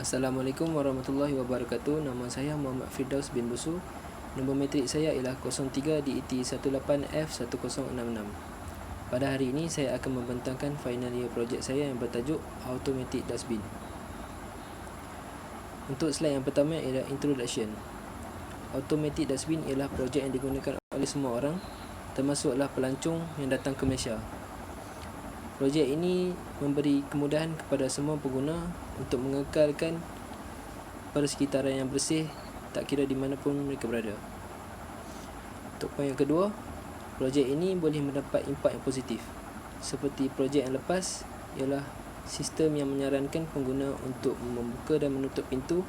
Assalamualaikum warahmatullahi wabarakatuh. Nama saya Muhammad Firdaus bin Busu. Nombor metrik saya ialah 03 DET 18F1066. Pada hari ini saya akan membentangkan final year projek saya yang bertajuk Automatic Dustbin. Untuk slide yang pertama ialah Introduction. Automatic Dustbin ialah projek yang digunakan oleh semua orang, termasuklah pelancong yang datang ke Malaysia. Projek ini memberi kemudahan kepada semua pengguna untuk mengekalkan persekitaran yang bersih tak kira di mana pun mereka berada. Untuk poin yang kedua, projek ini boleh mendapat impak yang positif. Seperti projek yang lepas ialah sistem yang menyarankan pengguna untuk membuka dan menutup pintu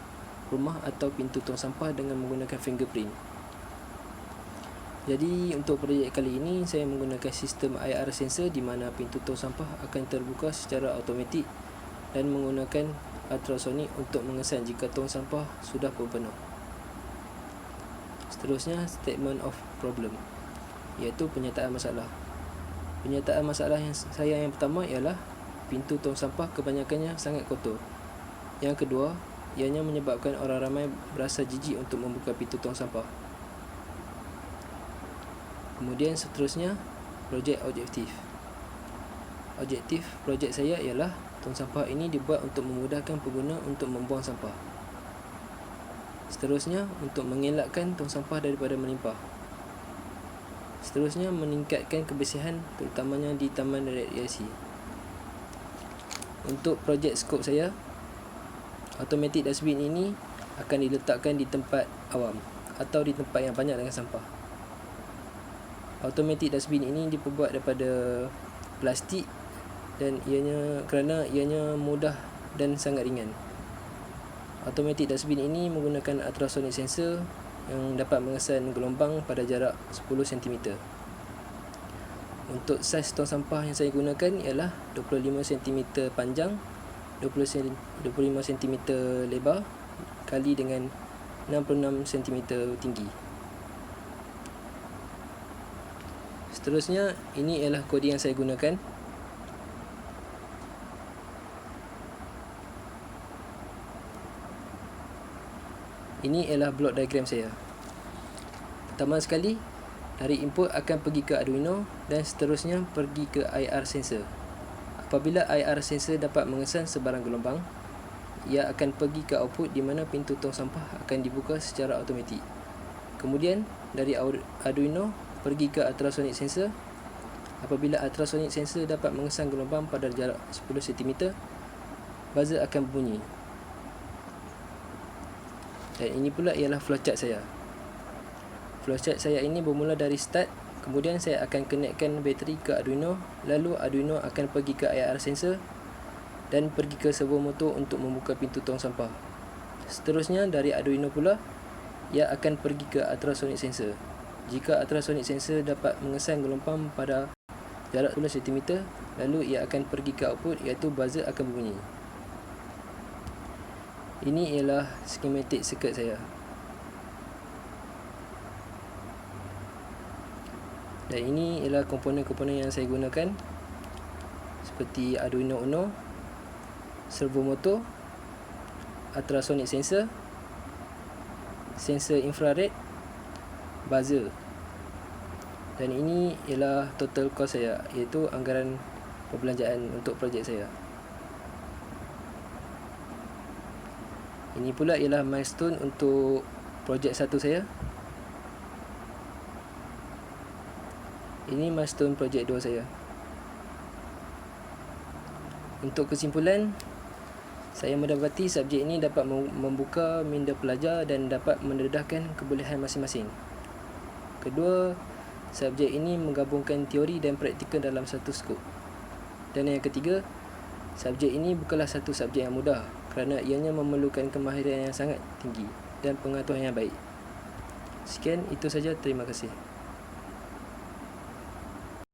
rumah atau pintu tong sampah dengan menggunakan fingerprint. Jadi untuk projek kali ini saya menggunakan sistem IR sensor di mana pintu tong sampah akan terbuka secara automatik dan menggunakan ultrasonik untuk mengesan jika tong sampah sudah pun penuh. Seterusnya statement of problem, iaitu penyataan masalah. Penyataan masalah yang pertama ialah pintu tong sampah kebanyakannya sangat kotor. Yang kedua, ianya menyebabkan orang ramai berasa jijik untuk membuka pintu tong sampah. Kemudian seterusnya, projek objektif. Objektif projek saya ialah tong sampah ini dibuat untuk memudahkan pengguna untuk membuang sampah. Seterusnya, untuk mengelakkan tong sampah daripada melimpah. Seterusnya, meningkatkan kebersihan terutamanya di taman rekreasi. Untuk projek skop saya, Automatic Dustbin ini akan diletakkan di tempat awam atau di tempat yang banyak dengan sampah. Automatic Dustbin ini diperbuat daripada plastik dan kerana ianya mudah dan sangat ringan. Automatic Dustbin ini menggunakan ultrasonic sensor yang dapat mengesan gelombang pada jarak 10 cm. Untuk saiz tong sampah yang saya gunakan ialah 25 cm panjang, 25 cm lebar kali dengan 66 cm tinggi. Seterusnya, ini ialah koding yang saya gunakan. Ini ialah block diagram saya. Pertama sekali, dari input akan pergi ke Arduino dan seterusnya pergi ke IR sensor. Apabila IR sensor dapat mengesan sebarang gelombang, ia akan pergi ke output di mana pintu tong sampah akan dibuka secara automatik. Kemudian, dari Arduino pergi ke ultrasonic sensor. Apabila ultrasonic sensor dapat mengesan gelombang pada jarak 10 cm, buzzer akan berbunyi. Dan ini pula ialah flowchart saya. Flowchart saya ini bermula dari start, kemudian saya akan connectkan bateri ke Arduino, lalu Arduino akan pergi ke IR sensor dan pergi ke servo motor untuk membuka pintu tong sampah. Seterusnya dari Arduino pula, ia akan pergi ke ultrasonic sensor. Jika ultrasonic sensor dapat mengesan gelombang pada jarak 10 cm, lalu ia akan pergi ke output, iaitu buzzer akan berbunyi. Ini ialah skematik circuit saya. Dan ini ialah komponen-komponen yang saya gunakan, seperti Arduino Uno, servo motor, ultrasonic sensor, sensor infrared, buzzer. Dan ini ialah total cost saya, iaitu anggaran perbelanjaan untuk projek saya. Ini pula ialah milestone untuk projek 1 saya. Ini milestone projek 2 saya. Untuk kesimpulan, saya mendapati subjek ini dapat membuka minda pelajar dan dapat mendedahkan kebolehan masing-masing. Kedua, subjek ini menggabungkan teori dan praktikal dalam satu skop. Dan yang ketiga, subjek ini bukanlah satu subjek yang mudah kerana ianya memerlukan kemahiran yang sangat tinggi dan pengetahuan yang baik. Sekian, itu saja. Terima kasih.